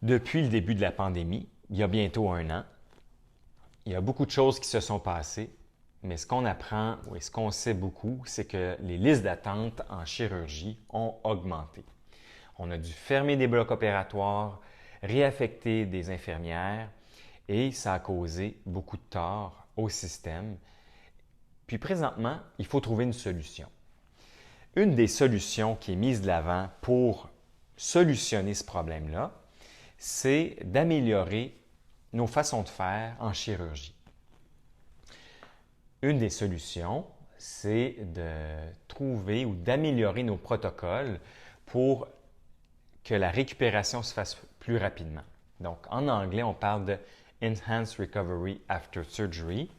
Depuis le début de la pandémie, il y a bientôt 1 an, il y a beaucoup de choses qui se sont passées, mais ce qu'on apprend et ce qu'on sait beaucoup, c'est que les listes d'attente en chirurgie ont augmenté. On a dû fermer des blocs opératoires, réaffecter des infirmières et ça a causé beaucoup de tort au système. Puis présentement, il faut trouver une solution. Une des solutions qui est mise de l'avant pour solutionner ce problème-là, c'est d'améliorer nos façons de faire en chirurgie. Une des solutions, c'est de trouver ou d'améliorer nos protocoles pour que la récupération se fasse plus rapidement. Donc, en anglais, on parle de Enhanced Recovery After Surgery.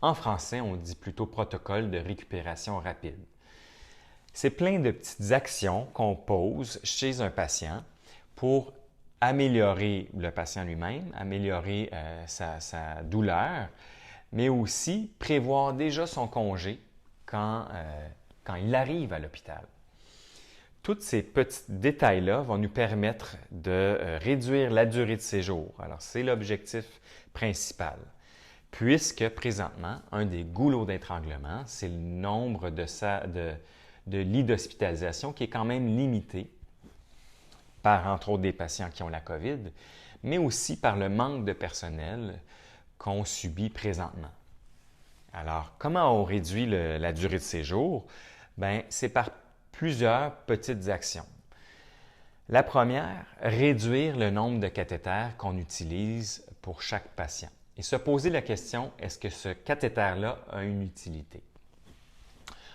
En français, on dit plutôt protocole de récupération rapide. C'est plein de petites actions qu'on pose chez un patient pour améliorer le patient lui-même, améliorer sa douleur, mais aussi prévoir déjà son congé quand il arrive à l'hôpital. Tous ces petits détails-là vont nous permettre de réduire la durée de séjour. Alors, c'est l'objectif principal. Puisque présentement, un des goulots d'étranglement, c'est le nombre de lits d'hospitalisation qui est quand même limité par, entre autres, des patients qui ont la COVID, mais aussi par le manque de personnel qu'on subit présentement. Alors, comment on réduit la durée de séjour? Bien, c'est par plusieurs petites actions. La première, réduire le nombre de cathéters qu'on utilise pour chaque patient et se poser la question, est-ce que ce cathéter-là a une utilité?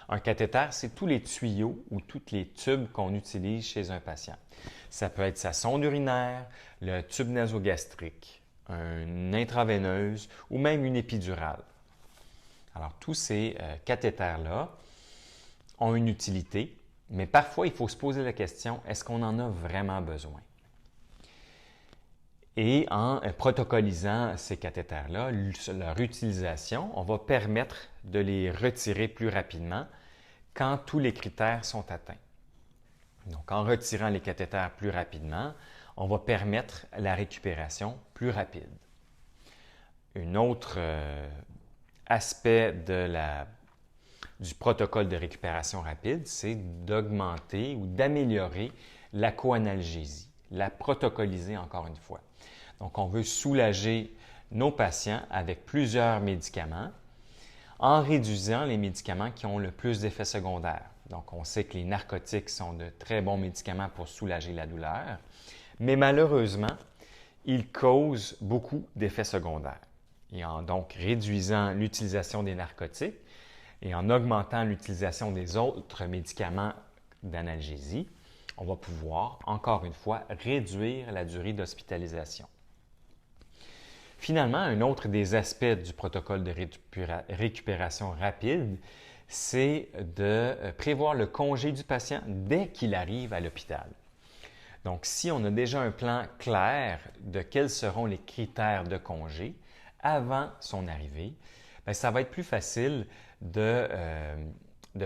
Un cathéter, c'est tous les tuyaux ou tous les tubes qu'on utilise chez un patient. Ça peut être sa sonde urinaire, le tube nasogastrique, une intraveineuse ou même une épidurale. Alors, tous ces cathéters-là ont une utilité, mais parfois, il faut se poser la question, est-ce qu'on en a vraiment besoin? Et en protocolisant ces cathéters-là, leur utilisation, on va permettre de les retirer plus rapidement quand tous les critères sont atteints. Donc, en retirant les cathéters plus rapidement, on va permettre la récupération plus rapide. Un autre aspect du protocole de récupération rapide, c'est d'augmenter ou d'améliorer la coanalgésie, la protocoliser encore une fois. Donc, on veut soulager nos patients avec plusieurs médicaments en réduisant les médicaments qui ont le plus d'effets secondaires. Donc, on sait que les narcotiques sont de très bons médicaments pour soulager la douleur, mais malheureusement, ils causent beaucoup d'effets secondaires. Et en donc réduisant l'utilisation des narcotiques et en augmentant l'utilisation des autres médicaments d'analgésie, on va pouvoir, encore une fois, réduire la durée d'hospitalisation. Finalement, un autre des aspects du protocole de récupération rapide, c'est de prévoir le congé du patient dès qu'il arrive à l'hôpital. Donc, si on a déjà un plan clair de quels seront les critères de congé avant son arrivée, bien, ça va être plus facile de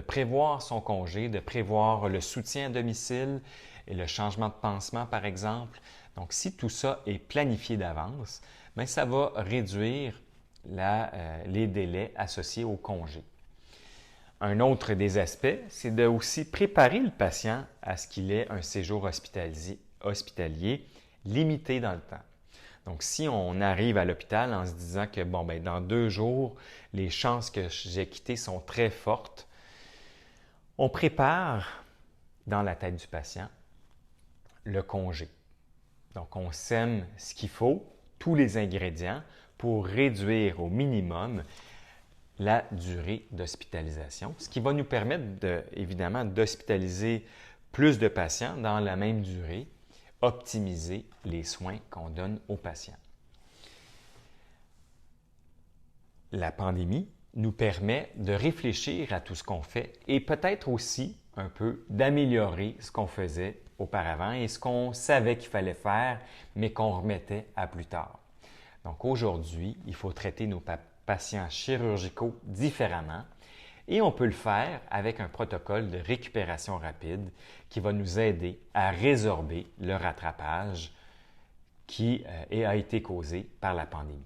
prévoir son congé, de prévoir le soutien à domicile et le changement de pansement, par exemple. Donc, si tout ça est planifié d'avance, bien, ça va réduire les délais associés au congé. Un autre des aspects, c'est de aussi préparer le patient à ce qu'il ait un séjour hospitalier limité dans le temps. Donc, si on arrive à l'hôpital en se disant que bon, bien, dans 2 jours, les chances que j'ai quitté sont très fortes, on prépare dans la tête du patient le congé. Donc, on sème ce qu'il faut, tous les ingrédients pour réduire au minimum la durée d'hospitalisation, ce qui va nous permettre évidemment d'hospitaliser plus de patients dans la même durée, optimiser les soins qu'on donne aux patients. La pandémie nous permet de réfléchir à tout ce qu'on fait et peut-être aussi un peu d'améliorer ce qu'on faisait auparavant et ce qu'on savait qu'il fallait faire, mais qu'on remettait à plus tard. Donc aujourd'hui, il faut traiter nos patients chirurgicaux différemment et on peut le faire avec un protocole de récupération rapide qui va nous aider à résorber le rattrapage qui a été causée par la pandémie.